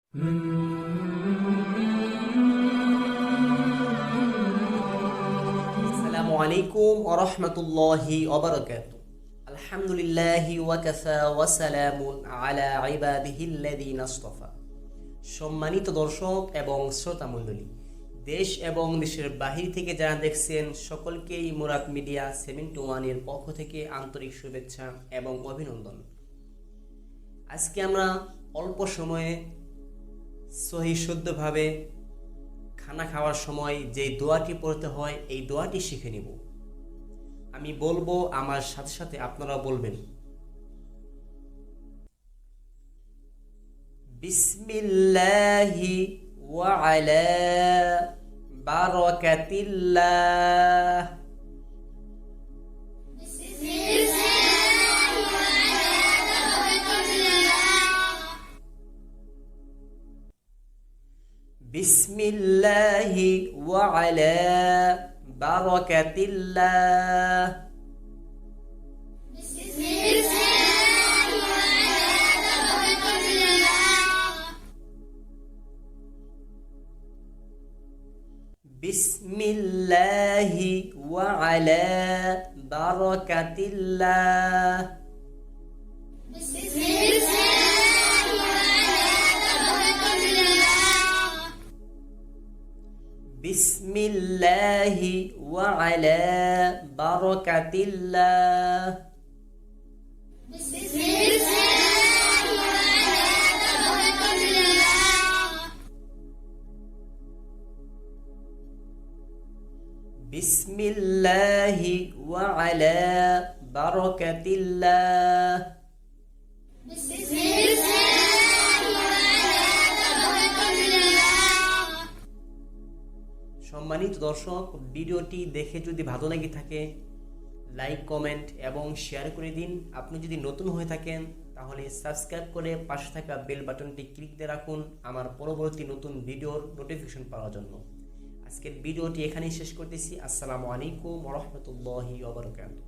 আসসালামু আলাইকুম ওয়া রাহমাতুল্লাহি ওয়া বারাকাতুহু। আলহামদুলিল্লাহি ওয়া কাফা ওয়া সালামুন আলা ইবাদিহিল্লাযীনা ইসতাফা। সম্মানিত দর্শক এবং শ্রোতা মণ্ডলী, দেশ এবং দেশের বাহির থেকে যারা দেখছেন সকলকেই মুরাদ মিডিয়া 721 এর পক্ষ থেকে আন্তরিক শুভেচ্ছা এবং অভিনন্দন। আজকে আমরা অল্প সময়ে সহি শুদ্ধভাবে খানা খাওয়ার সময় যে দোয়াটি পড়তে হয় এই দোয়াটি শিখে নিব। আমি বলবো, আমার সাথে সাথে আপনারা বলবেন। বিসমিল্লাহি ওয়া আলা বারাকাতিল্লাহ। বিসমিল্লাহি ওয়া আলা বারাকাতিল্লাহ। বিসমিল্লাহি ওয়া আলা বারাকাতিল্লাহ। বিসমিল্লাহি ওয়া আলা বারাকাতিল্লাহ। বিসমিল্লাহি ওয়া আলা বারাকাতিল্লাহ। সম্মানিত দর্শক, ভিডিওটি দেখে যদি ভালো লেগে থাকে লাইক, কমেন্ট এবং শেয়ার করে দিন। আপনি যদি নতুন হয়ে থাকেন তাহলে সাবস্ক্রাইব করে পাশে থাকা বেল বাটনটি ক্লিক দিয়ে রাখুন আমার পরবর্তী নতুন ভিডিওর নোটিফিকেশন পাওয়ার জন্য। আজকের ভিডিওটি এখানেই শেষ করতেছি। আসসালামু আলাইকুম ওয়া রাহমাতুল্লাহি ওয়া বারাকাতুহু।